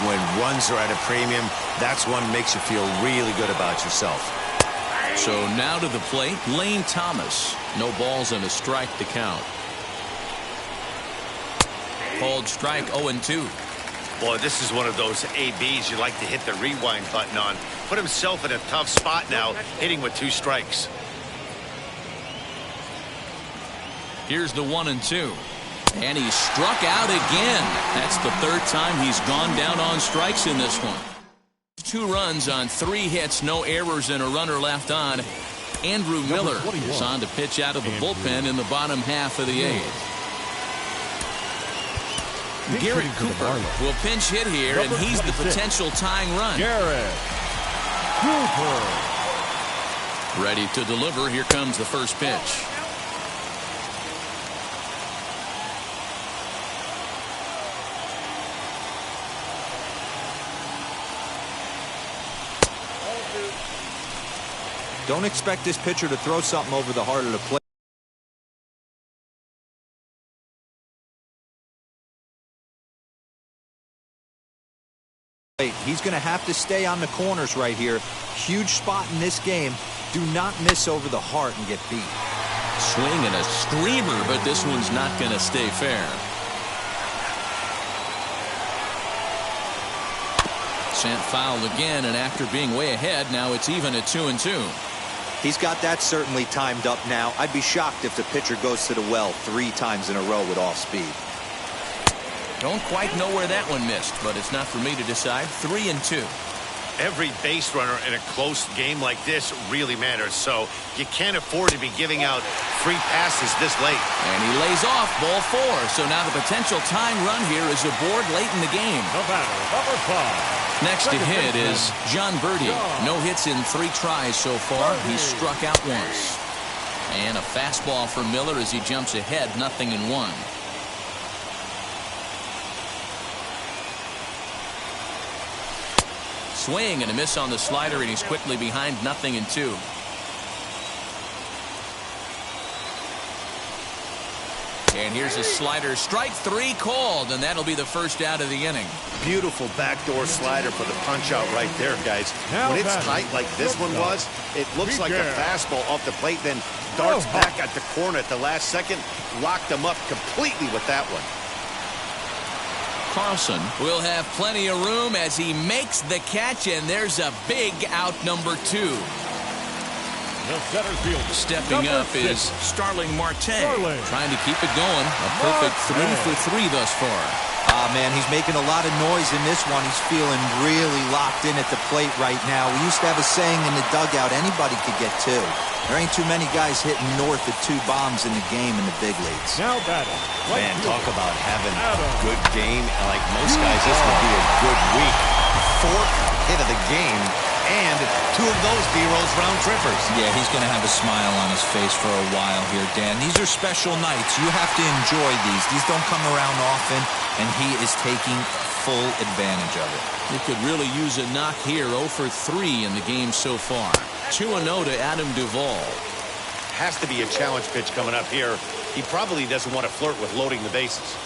When runs are at a premium, that's one makes you feel really good about yourself. So now to the plate, Lane Thomas. No balls and a strike to count. Called strike, 0-2. Boy, this is one of those ABs you like to hit the rewind button on. Put himself in a tough spot now, hitting with 2 strikes. Here's the 1-2. And he struck out again. That's the 3rd time he's gone down on strikes in this one. 2 runs on 3 hits, no errors, and a runner left on. Andrew Miller is on to pitch out of the bullpen in the bottom half of the 8th. Garrett Cooper will pinch hit here, and he's the potential tying run. Garrett Cooper. Ready to deliver. Here comes the first pitch. Don't expect this pitcher to throw something over the heart of the plate. He's going to have to stay on the corners right here. Huge spot in this game. Do not miss over the heart and get beat. Swing and a screamer, but this one's not going to stay fair. Sent foul again, and after being way ahead, now it's even at 2-2. He's got that certainly timed up now. I'd be shocked if the pitcher goes to the well 3 times in a row with off speed. Don't quite know where that one missed, but it's not for me to decide. 3-2. Every base runner in a close game like this really matters, so you can't afford to be giving out free passes this late. And he lays off ball 4, so now the potential tying run here is aboard late in the game. The batter, number 5. Next to hit is John Birdie. No hits in 3 tries so far. He struck out once. And a fastball for Miller as he jumps ahead, 0-1. Swing and a miss on the slider, and he's quickly behind 0-2. And here's a slider. Strike 3 called, and that'll be the first out of the inning. Beautiful backdoor slider for the punch out right there, guys. When it's tight like this one was, it looks like a fastball off the plate, then darts back at the corner at the last second. Locked him up completely with that one. Carlson will have plenty of room as he makes the catch, and there's a big out, number 2. The center fielder. Stepping up is Starling Marte, trying to keep it going. A perfect 3 for 3 thus far. Man, he's making a lot of noise in this one. He's feeling really locked in at the plate right now. We used to have a saying in the dugout, anybody could get 2. There ain't too many guys hitting north of 2 bombs in the game in the big leagues. Now batting. Man, talk about having a good game. Like most guys, this would be a good week. 4th hit of the game, and 2 of those B-Rose round trippers. Yeah, he's going to have a smile on his face for a while here, Dan. These are special nights. You have to enjoy these. These don't come around often, and he is taking full advantage of it. He could really use a knock here. 0 for 3 in the game so far. 2-0 to Adam Duvall. Has to be a challenge pitch coming up here. He probably doesn't want to flirt with loading the bases.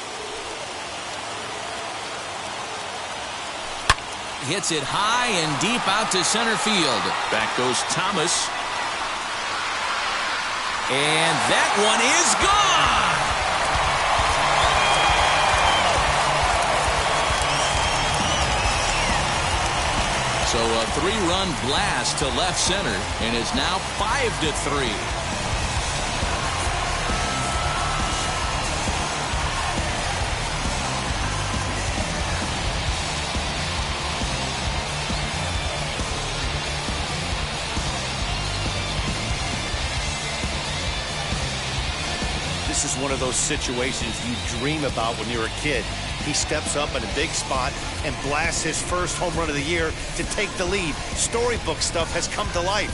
Hits it high and deep out to center field. Back goes Thomas. And that one is gone. So a 3-run blast to left center, and is now 5-3. This is one of those situations you dream about when you're a kid. He steps up in a big spot and blasts his first home run of the year to take the lead. Storybook stuff has come to life.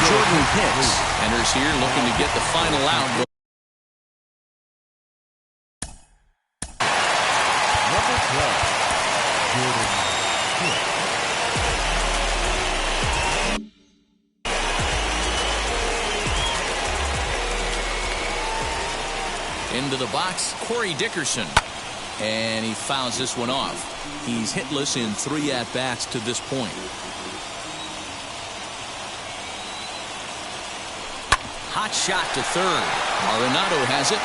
Jordan Hicks enters here looking to get the final out. Number 12, Jordan Hicks. Into the box, Corey Dickerson. And he fouls this one off. He's hitless in 3 at-bats to this point. Hot shot to third. Arenado has it.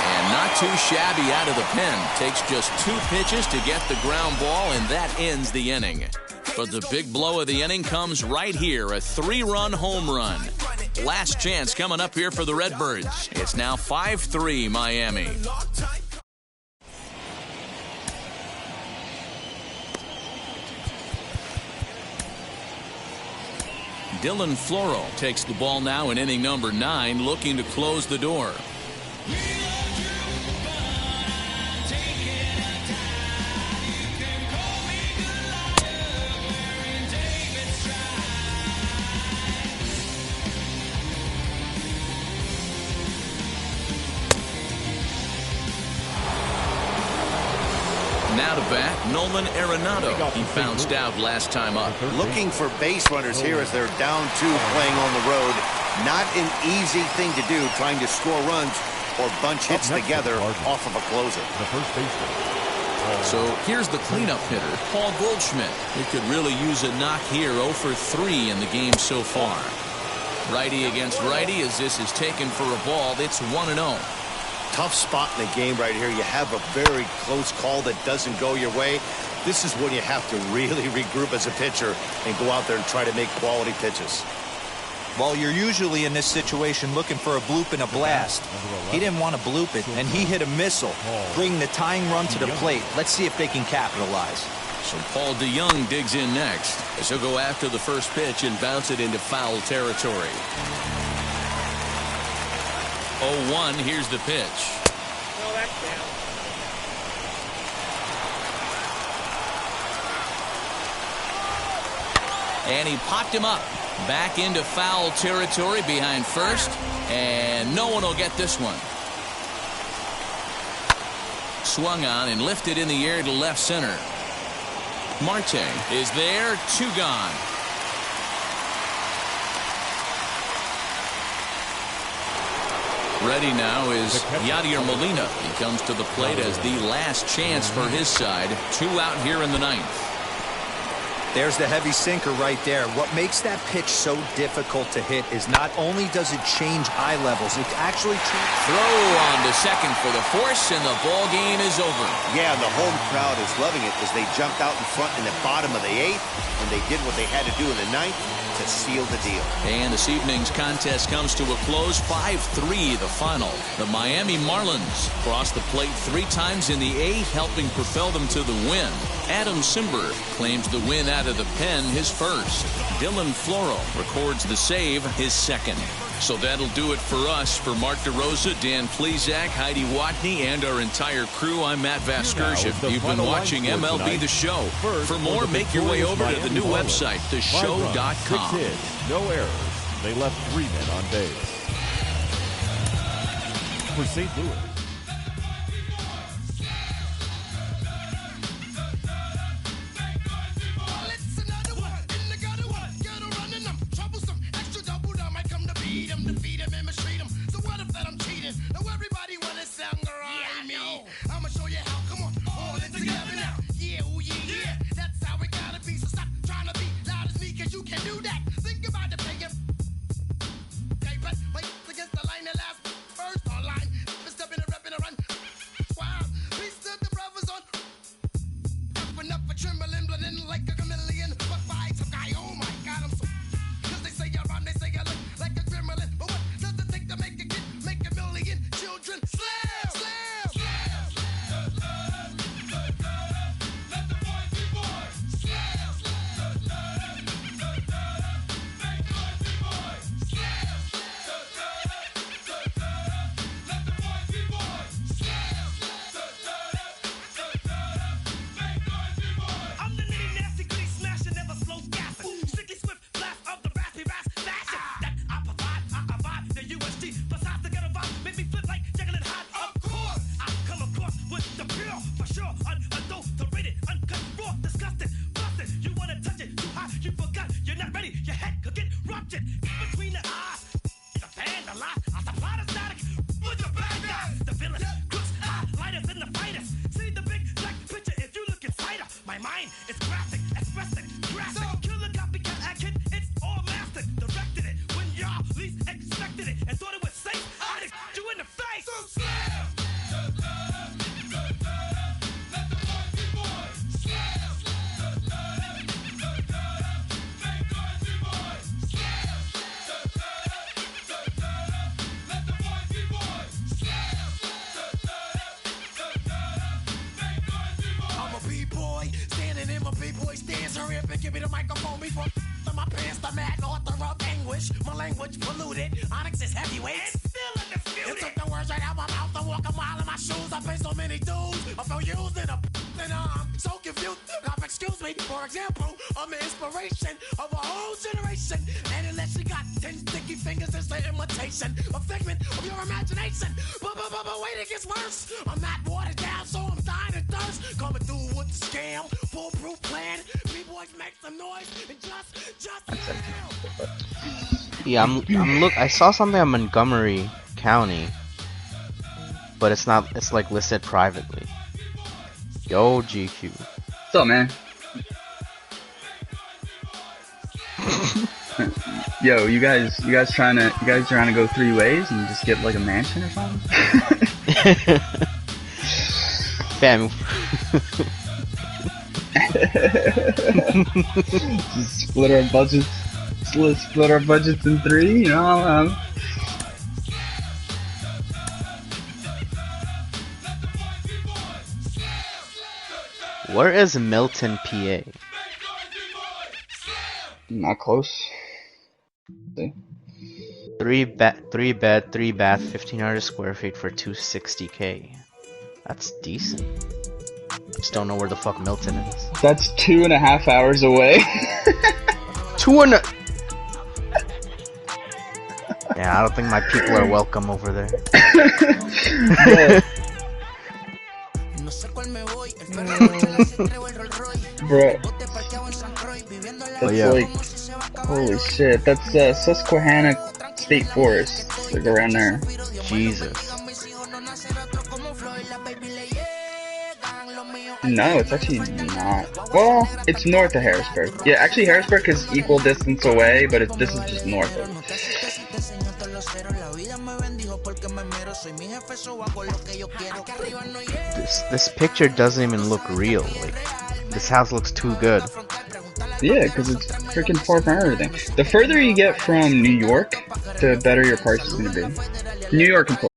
And not too shabby out of the pen. Takes just 2 pitches to get the ground ball, and that ends the inning. But the big blow of the inning comes right here. A 3-run home run. Last chance coming up here for the Redbirds. It's now 5-3 Miami. Dylan Floro takes the ball now in inning number 9, looking to close the door. Now to bat, Nolan Arenado. He bounced out last time up. Looking for base runners here as they're down 2 playing on the road. Not an easy thing to do, trying to score runs or bunch hits together off of a closer. The first baseman. So here's the cleanup hitter, Paul Goldschmidt. He could really use a knock here. 0 for 3 in the game so far. Righty against righty as this is taken for a ball. It's 1-0. Tough spot in the game right here. You have a very close call that doesn't go your way. This is when you have to really regroup as a pitcher and go out there and try to make quality pitches. Well, you're usually in this situation looking for a bloop and a blast. He didn't want to bloop it, and he hit a missile, bringing the tying run to the plate. Let's see if they can capitalize. So Paul DeYoung digs in next as he'll go after the first pitch and bounce it into foul territory. 0-1, here's the pitch. No, that's down. And he popped him up. Back into foul territory behind first. And no one will get this one. Swung on and lifted in the air to left center. Marte is there, 2 gone. Ready now is Yadier Molina. He comes to the plate as the last chance for his side. 2 out here in the 9th. There's the heavy sinker right there. What makes that pitch so difficult to hit is not only does it change eye levels, it actually throw on to second for the force, and the ball game is over. Yeah, and the home crowd is loving it as they jumped out in front in the bottom of the 8th, and they did what they had to do in the 9th to seal the deal. And this evening's contest comes to a close, 5-3 the final. The Miami Marlins crossed the plate 3 times in the 8th, helping propel them to the win. Adam Simber claims the win out of the pen, his first. Dylan Floro records the save, his second. So that'll do it for us. For Mark DeRosa, Dan Plesac, Heidi Watney, and our entire crew, I'm Matt Vasgersian. You've been watching MLB The Show. For more, make your way over to the new website, theshow.com. 6 hits, no errors. They left 3 men on base. For St. Louis, give me the microphone before my pants, the mad author of anguish. My language polluted, Onyx is heavyweight. It's still undisputed. It took the words right out my mouth to walk a mile in my shoes. I pay so many dues, I feel used in a and I'm so confused. Now, excuse me, for example, I'm the inspiration of a whole generation. And unless you got 10 sticky fingers, it's an imitation, a figment of your imagination. But wait, it gets worse. I'm not watered down, so I'm dying of thirst. Coming through with the scam, foolproof plan. B-boys make some noise and just yeah, I saw something on Montgomery County, but it's not. It's like listed privately. Yo, GQ. What's up, man? Yo, you guys trying to go 3 ways and just get like a mansion or something? Fam. Just split our budgets. Split our budgets in 3. You know. Where is Milton, PA? Not close. See? 3 bed, 3 bath, 1,500 square feet for $260K. That's decent. Just don't know where the fuck Milton is. That's 2.5 hours away. Yeah, I don't think my people are welcome over there. No sé cuál me voy, el perro escucha la 7 o el Rolls Royce. Bro. That's yeah. like, holy shit. That's Susquehanna State Forest. It's like around there. Jesus. No, it's actually not. Well, it's north of Harrisburg. Yeah, actually Harrisburg is equal distance away, but this is just north of it. This picture doesn't even look real. Like, this house looks too good. Yeah, because it's freaking far from everything. The further you get from New York, the better your price is going to be. New York and